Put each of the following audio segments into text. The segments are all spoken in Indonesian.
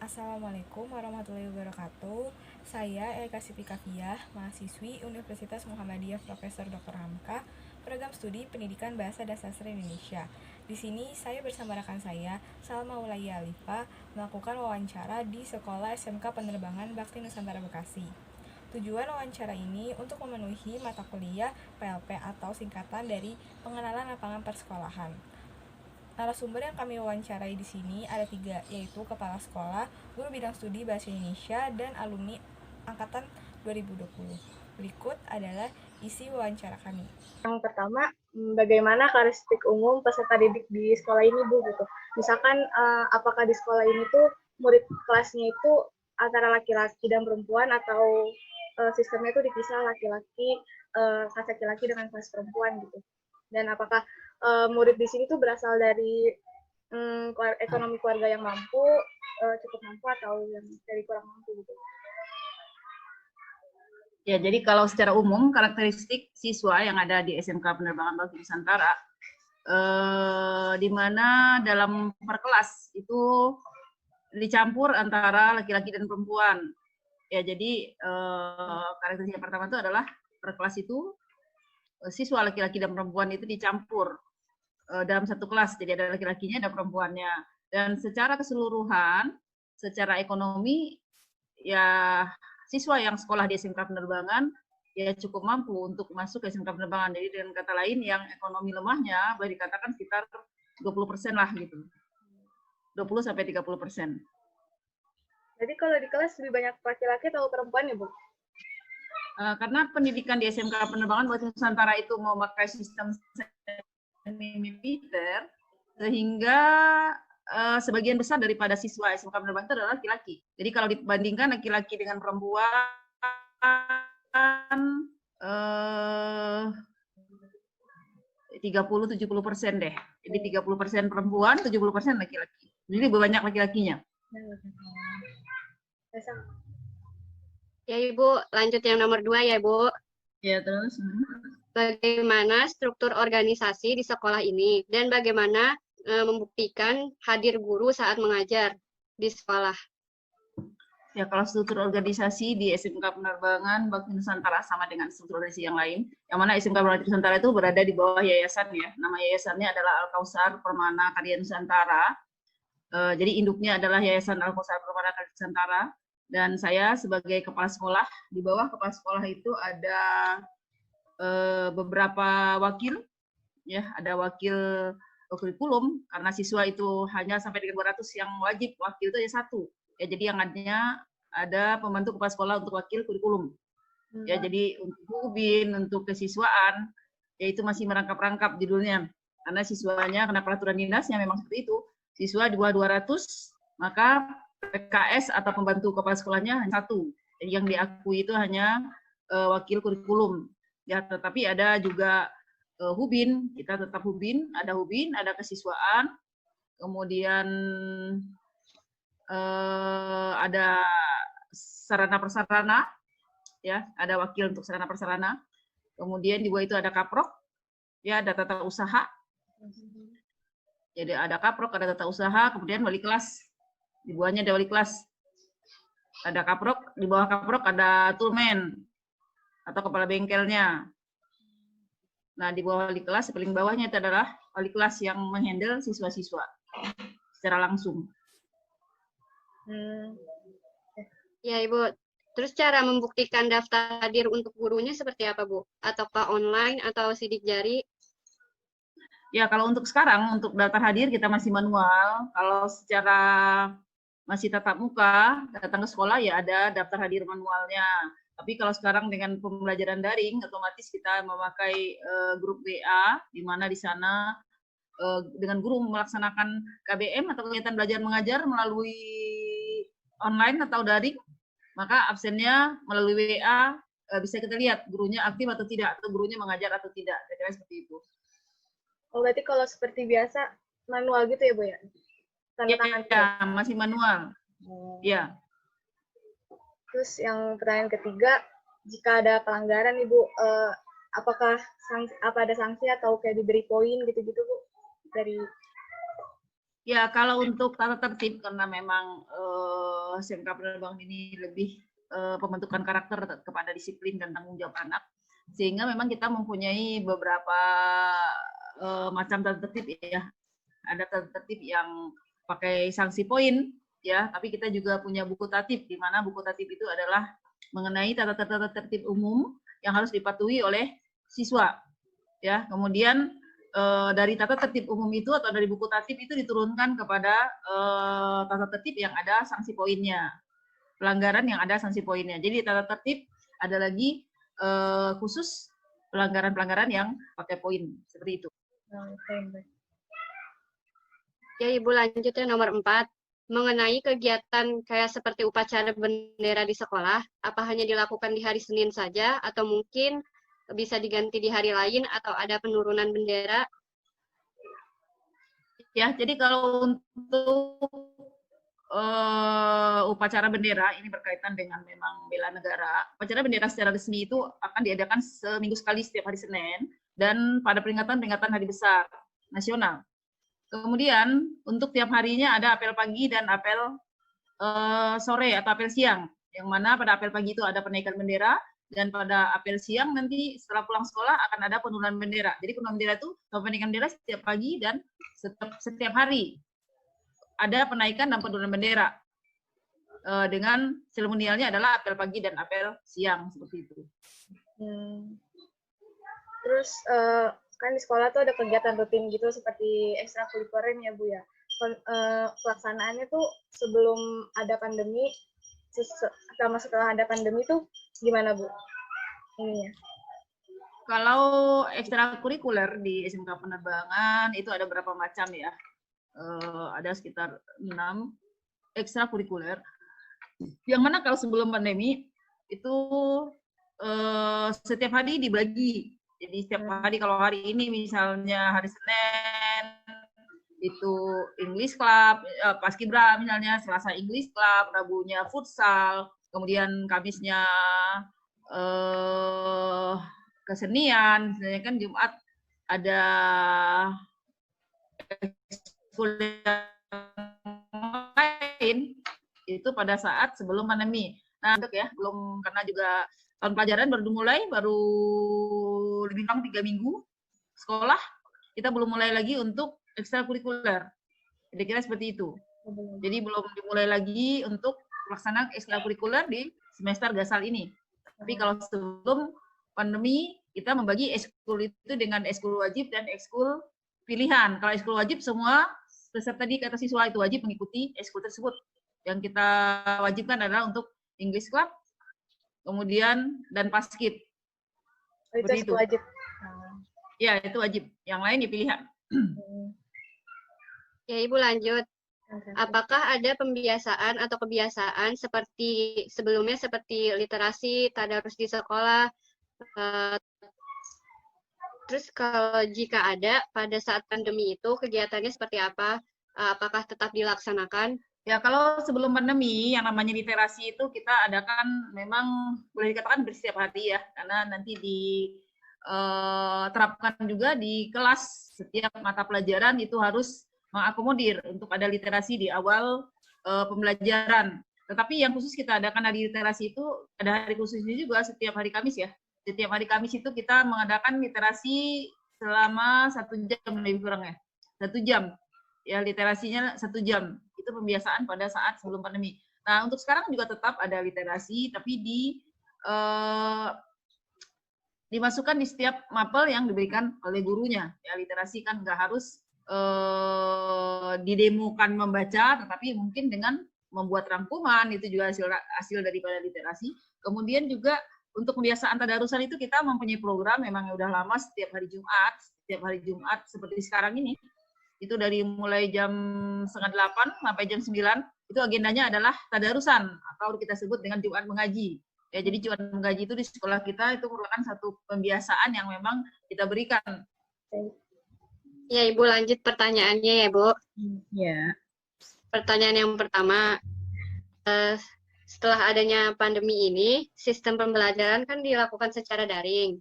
Assalamualaikum warahmatullahi wabarakatuh. Saya Eka Siti Kafiah, mahasiswi Universitas Muhammadiyah Profesor Dr. Hamka, program studi Pendidikan Bahasa dan Sastra Indonesia. Di sini saya bersama rekan saya, Salma Ulaya Alifa, melakukan wawancara di Sekolah SMK Penerbangan Bakti Nusantara Bekasi. Tujuan wawancara ini untuk memenuhi mata kuliah PLP atau singkatan dari Pengenalan Lapangan Persekolahan. Narasumber yang kami wawancarai di sini ada 3, yaitu kepala sekolah, guru bidang studi bahasa Indonesia, dan alumni angkatan 2020. Berikut adalah isi wawancara kami. Yang pertama, bagaimana karakteristik umum peserta didik di sekolah ini, Bu? Gitu. Misalkan, apakah di sekolah ini tuh murid kelasnya itu antara laki-laki dan perempuan atau sistemnya itu dipisah laki-laki, kelas laki-laki dengan kelas perempuan gitu. Dan apakah murid di sini tuh berasal dari ekonomi keluarga yang mampu, cukup mampu, atau yang dari kurang mampu gitu? Ya, jadi kalau secara umum karakteristik siswa yang ada di SMK Penerbangan Bakti Nusantara, di mana dalam per kelas itu dicampur antara laki-laki dan perempuan. Ya, jadi karakteristik yang pertama itu adalah per kelas itu siswa laki-laki dan perempuan itu dicampur dalam satu kelas. Jadi ada laki-lakinya, ada perempuannya. Dan secara keseluruhan, secara ekonomi, ya siswa yang sekolah di SMK Penerbangan ya cukup mampu untuk masuk ke SMK Penerbangan. Jadi dengan kata lain yang ekonomi lemahnya boleh dikatakan sekitar 20% lah gitu. 20 sampai 30%. Jadi kalau di kelas lebih banyak laki-laki atau perempuan ya, Bu? Karena pendidikan di SMK Penerbangan Bakti Nusantara itu memakai sistem semi-militer, sehingga sebagian besar daripada siswa SMK Penerbangan itu adalah laki-laki. Jadi kalau dibandingkan laki-laki dengan perempuan, 30-70% deh. Jadi 30% perempuan, 70% laki-laki. Jadi lebih banyak laki-lakinya. Ya Ibu, lanjut yang nomor 2 ya Ibu. Ya terus. Bagaimana struktur organisasi di sekolah ini dan bagaimana membuktikan hadir guru saat mengajar di sekolah? Ya, kalau struktur organisasi di SMK Penerbangan Bakti Nusantara sama dengan struktur organisasi yang lain, yang mana SMK Bakti Nusantara itu berada di bawah yayasan ya. Nama yayasannya adalah Al-Kausar Permana Karya Nusantara. Jadi induknya adalah Yayasan Al-Kausar Permana Karya Nusantara. Dan saya sebagai kepala sekolah, di bawah kepala sekolah itu ada beberapa wakil, ya ada wakil kurikulum, karena siswa itu hanya sampai dengan 200 yang wajib, wakil itu hanya 1. Ya, jadi yang ada pembantu kepala sekolah untuk wakil kurikulum. Ya, jadi untuk hubin, untuk kesiswaan, yaitu masih merangkap-rangkap judulnya. Karena siswanya, karena peraturan dinasnya memang seperti itu, siswa di bawah 200, maka PKS atau pembantu kepala sekolahnya hanya 1. Jadi yang diakui itu hanya wakil kurikulum. Ya, tetapi ada juga hubin, kita tetap hubin, ada kesiswaan, kemudian ada sarana prasarana, ya ada wakil untuk sarana prasarana. Kemudian di bawah itu ada kaprok, ya ada tata usaha. Jadi ada kaprok, ada tata usaha, kemudian wali kelas. Di bawahnya ada wali kelas. Ada kaprok, di bawah kaprok ada tulmen atau kepala bengkelnya. Nah, di bawah wali kelas, paling bawahnya itu adalah wali kelas yang menghandle siswa-siswa secara langsung. Ya Ibu, terus cara membuktikan daftar hadir untuk gurunya seperti apa Bu? Ataukah online atau sidik jari? Ya, kalau untuk sekarang, untuk daftar hadir kita masih manual. Kalau secara masih tatap muka, datang ke sekolah ya ada daftar hadir manualnya. Tapi kalau sekarang dengan pembelajaran daring, otomatis kita memakai grup WA, di mana di sana dengan guru melaksanakan KBM atau kegiatan belajar mengajar melalui online atau daring, maka absennya melalui WA bisa kita lihat gurunya aktif atau tidak, atau gurunya mengajar atau tidak, kira-kira seperti itu. Oh, berarti kalau seperti biasa manual gitu ya Bu ya? Tanda tangan ya, masih manual. Ya. Terus yang pertanyaan ketiga, jika ada pelanggaran nih Bu, apakah ada sanksi atau kayak diberi poin gitu-gitu Bu? Dari Ya, kalau untuk tata tertib, karena memang SMK penerbangan ini lebih pembentukan karakter kepada disiplin dan tanggung jawab anak, sehingga memang kita mempunyai beberapa macam tata tertib ya. Ada tata tertib yang pakai sanksi poin ya, tapi kita juga punya buku tatib, di mana buku tatib itu adalah mengenai tata tertib umum yang harus dipatuhi oleh siswa ya. Kemudian dari tata tertib umum itu atau dari buku tatib itu diturunkan kepada tata tertib yang ada sanksi poinnya, pelanggaran yang ada sanksi poinnya. Jadi tata tertib ada lagi khusus pelanggaran-pelanggaran yang pakai poin, seperti itu. Ya, Ibu lanjutnya nomor 4. Mengenai kegiatan kayak seperti upacara bendera di sekolah, apa hanya dilakukan di hari Senin saja, atau mungkin bisa diganti di hari lain, atau ada penurunan bendera? Ya, jadi kalau untuk upacara bendera ini berkaitan dengan memang bela negara. Upacara bendera secara resmi itu akan diadakan seminggu sekali setiap hari Senin dan pada peringatan-peringatan hari besar nasional. Kemudian untuk tiap harinya ada apel pagi dan apel sore atau apel siang, yang mana pada apel pagi itu ada penaikan bendera dan pada apel siang nanti setelah pulang sekolah akan ada penurunan bendera. Jadi penurunan bendera itu atau penaikan bendera setiap pagi dan setiap hari ada penaikan dan penurunan bendera. Dengan seremonialnya adalah apel pagi dan apel siang seperti itu. Terus kan di sekolah tuh ada kegiatan rutin gitu seperti ekstrakurikuler ya Bu ya. Pelaksanaannya tuh sebelum ada pandemi sama setelah ada pandemi tuh gimana Bu? Ininya. Kalau ekstrakurikuler di SMK Penerbangan itu ada berapa macam ya? Ada sekitar 6 ekstrakurikuler. Yang mana kalau sebelum pandemi itu setiap hari dibagi. Jadi setiap hari, kalau hari ini misalnya hari Senin itu English Club, Paskibra misalnya, Selasa English Club, Rabunya futsal, kemudian Kamisnya kesenian, misalnya kan Jumat ada ekskul lain, itu pada saat sebelum pandemi. Nah, untuk ya, belum, karena juga tahun pelajaran baru lebih kurang 3 minggu sekolah, kita belum mulai lagi untuk ekstrakurikuler. Kira-kira seperti itu. Jadi belum dimulai lagi untuk pelaksanaan ekstrakurikuler di semester gasal ini. Tapi kalau sebelum pandemi, kita membagi ekskul itu dengan ekskul wajib dan ekskul pilihan. Kalau ekskul wajib, semua peserta di kata siswa itu wajib mengikuti ekskul tersebut. Yang kita wajibkan adalah untuk English Club, kemudian dan paskib. Itu wajib. Ya, itu wajib. Yang lain ya pilihan. Ya, Ibu lanjut. Apakah ada pembiasaan atau kebiasaan seperti sebelumnya seperti literasi, tadarus di sekolah? Terus kalau jika ada pada saat pandemi itu kegiatannya seperti apa? Apakah tetap dilaksanakan? Ya, kalau sebelum pandemi, yang namanya literasi itu kita adakan memang boleh dikatakan setiap hari ya, karena nanti diterapkan juga di kelas, setiap mata pelajaran itu harus mengakomodir untuk ada literasi di awal pembelajaran. Tetapi yang khusus kita adakan hari literasi itu, ada hari khususnya juga setiap hari Kamis ya. Setiap hari Kamis itu kita mengadakan literasi selama 1 jam lebih kurang ya. 1 jam. Ya, literasinya 1 jam. Itu pembiasaan pada saat sebelum pandemi. Nah, untuk sekarang juga tetap ada literasi, tapi dimasukkan di setiap mapel yang diberikan oleh gurunya. Ya, literasi kan nggak harus didemokan membaca, tetapi mungkin dengan membuat rangkuman, itu juga hasil daripada literasi. Kemudian juga untuk kebiasaan tadarusan itu kita mempunyai program memang udah lama setiap hari Jumat seperti sekarang ini. Itu dari mulai jam 7:30 sampai jam 9, itu agendanya adalah tadarusan atau kita sebut dengan Jumat mengaji. Ya, jadi Jumat mengaji itu di sekolah kita itu merupakan satu pembiasaan yang memang kita berikan. Ya, Ibu lanjut pertanyaannya ya, Bu. Ya. Pertanyaan yang pertama, setelah adanya pandemi ini, sistem pembelajaran kan dilakukan secara daring.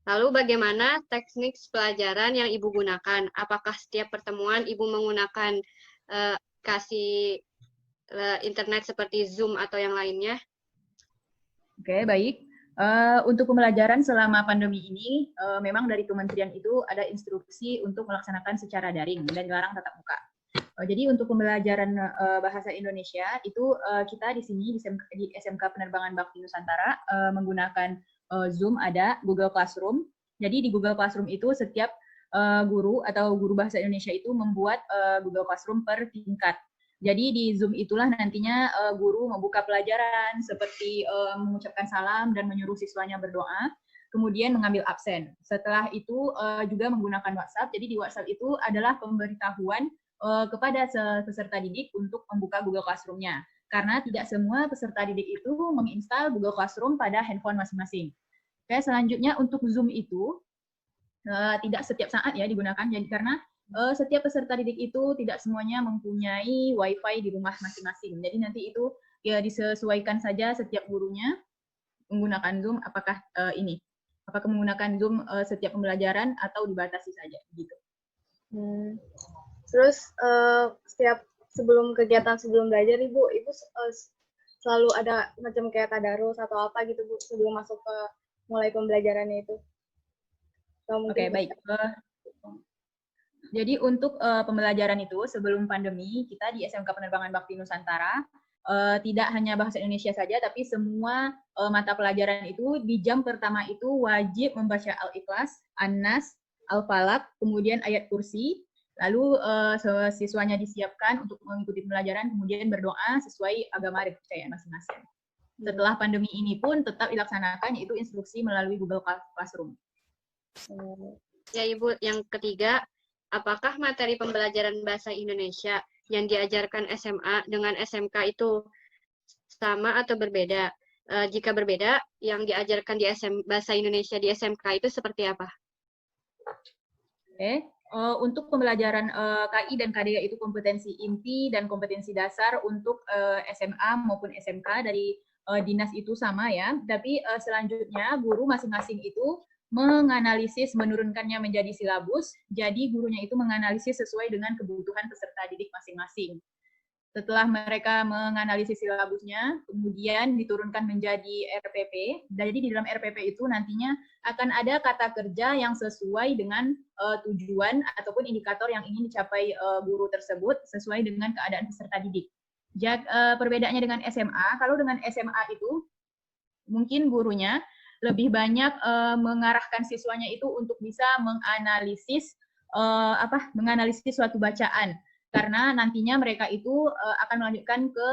Lalu bagaimana teknik pelajaran yang Ibu gunakan? Apakah setiap pertemuan Ibu menggunakan kasih internet seperti Zoom atau yang lainnya? Oke, baik. Untuk pembelajaran selama pandemi ini, memang dari kementerian itu ada instruksi untuk melaksanakan secara daring dan dilarang tatap muka. Jadi untuk pembelajaran bahasa Indonesia itu kita di sini di SMK Penerbangan Bakti Nusantara menggunakan Zoom, ada Google Classroom. Jadi di Google Classroom itu setiap guru atau guru bahasa Indonesia itu membuat Google Classroom per tingkat. Jadi di Zoom itulah nantinya guru membuka pelajaran seperti mengucapkan salam dan menyuruh siswanya berdoa, kemudian mengambil absen. Setelah itu juga menggunakan WhatsApp. Jadi di WhatsApp itu adalah pemberitahuan kepada peserta didik untuk membuka Google Classroom-nya. Karena tidak semua peserta didik itu menginstal Google Classroom pada handphone masing-masing. Oke, selanjutnya untuk Zoom itu tidak setiap saat ya digunakan, jadi karena setiap peserta didik itu tidak semuanya mempunyai WiFi di rumah masing-masing. Jadi nanti itu ya disesuaikan saja setiap gurunya menggunakan Zoom, apakah menggunakan Zoom setiap pembelajaran atau dibatasi saja gitu. Terus setiap sebelum kegiatan sebelum belajar Ibu selalu ada macam kayak tadarus atau apa gitu Bu sebelum masuk ke mulai pembelajarannya itu. Oke, baik. Jadi untuk pembelajaran itu sebelum pandemi kita di SMK Penerbangan Bakti Nusantara tidak hanya bahasa Indonesia saja, tapi semua mata pelajaran itu di jam pertama itu wajib membaca Al-Ikhlas, An-Nas, Al-Falaq, kemudian ayat kursi. Lalu siswanya disiapkan untuk mengikuti pembelajaran, kemudian berdoa sesuai agama dan kepercayaan masing-masing. Setelah pandemi ini pun tetap dilaksanakan, yaitu instruksi melalui Google Classroom. Ya Ibu, yang ketiga, apakah materi pembelajaran bahasa Indonesia yang diajarkan SMA dengan SMK itu sama atau berbeda? Jika berbeda, yang diajarkan di bahasa Indonesia di SMK itu seperti apa? Oke. Untuk pembelajaran KI dan KDA itu kompetensi inti dan kompetensi dasar untuk SMA maupun SMK dari dinas itu sama ya, tapi selanjutnya guru masing-masing itu menganalisis, menurunkannya menjadi silabus, jadi gurunya itu menganalisis sesuai dengan kebutuhan peserta didik masing-masing. Setelah mereka menganalisis silabusnya, kemudian diturunkan menjadi RPP. Jadi di dalam RPP itu nantinya akan ada kata kerja yang sesuai dengan tujuan ataupun indikator yang ingin dicapai guru tersebut sesuai dengan keadaan peserta didik. Perbedaannya dengan SMA, kalau dengan SMA itu mungkin gurunya lebih banyak mengarahkan siswanya itu untuk bisa menganalisis suatu bacaan. Karena nantinya mereka itu akan melanjutkan ke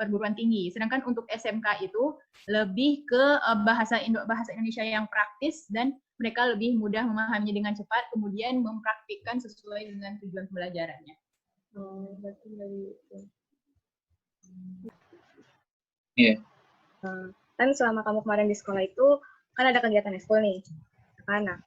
perguruan tinggi. Sedangkan untuk SMK itu lebih ke bahasa Indonesia yang praktis dan mereka lebih mudah memahaminya dengan cepat, kemudian mempraktikkan sesuai dengan tujuan pembelajarannya. Berarti dari itu. Iya. Kan selama kamu kemarin di sekolah itu kan ada kegiatan ekskul nih. Nah,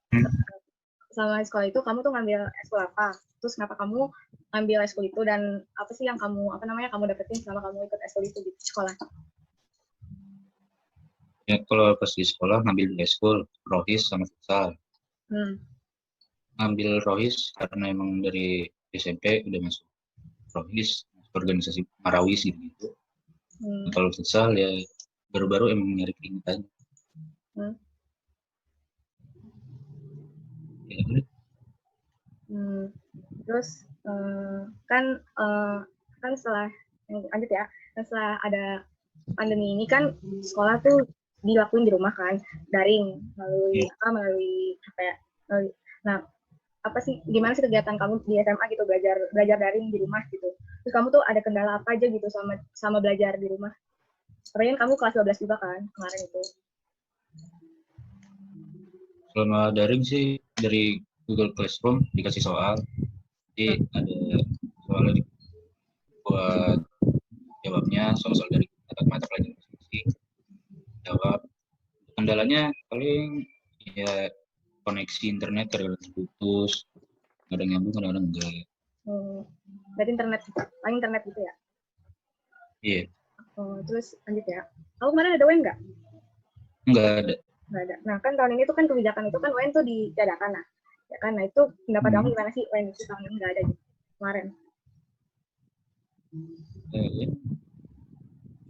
selama sekolah itu kamu tuh ngambil ekskul apa? Terus kenapa kamu ngambil ekskul itu dan apa sih yang kamu kamu dapetin selama kamu ikut ekskul itu di sekolah? Ya kalau pas di sekolah ngambil di ekskul rohis sama futsal. Ngambil rohis karena emang dari SMP udah masuk rohis, organisasi marawis gitu. Kalau futsal ya baru-baru emang nyari keringetan. Ya, terus kan setelah lanjut ya, setelah ada pandemi ini kan sekolah tuh dilakuin di rumah kan, daring melalui apa ya? Nah, apa sih gimana sih kegiatan kamu di SMA gitu belajar daring di rumah gitu? Terus kamu tuh ada kendala apa aja gitu sama belajar di rumah? Karena kamu kelas 12 juga kan kemarin itu. selama daring sih dari Google Classroom dikasih soal, jadi ada soalnya buat jawabnya, soal dari mata pelajaran masing-masing jawab. Kendalanya paling ya koneksi internet kadang-kadang terputus, kadang nyambung kadang-kadang enggak. Dari internet gitu ya? Iya. Terus lanjut ya. Kamu kemarin ada UN nggak? Nggak ada. Nah kan tahun ini tuh kan kebijakan itu kan UN tuh ditiadakan, nah ya kan, nah itu pendapat kamu gimana sih UN itu tahun ini nggak ada gitu kemarin? Ya.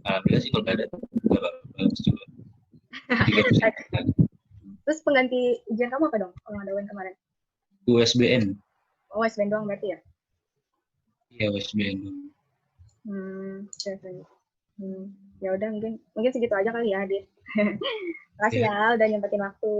Alhamdulillah sih kalau nggak ada, nggak bagus juga. 3%. Terus pengganti ujian kamu apa dong? Kalau ada UN kemarin? USBN. Oh, USBN doang berarti ya? Iya, USBN. Ya udah mungkin segitu aja kali ya, Adit. Makasih ya udah nyempetin waktu.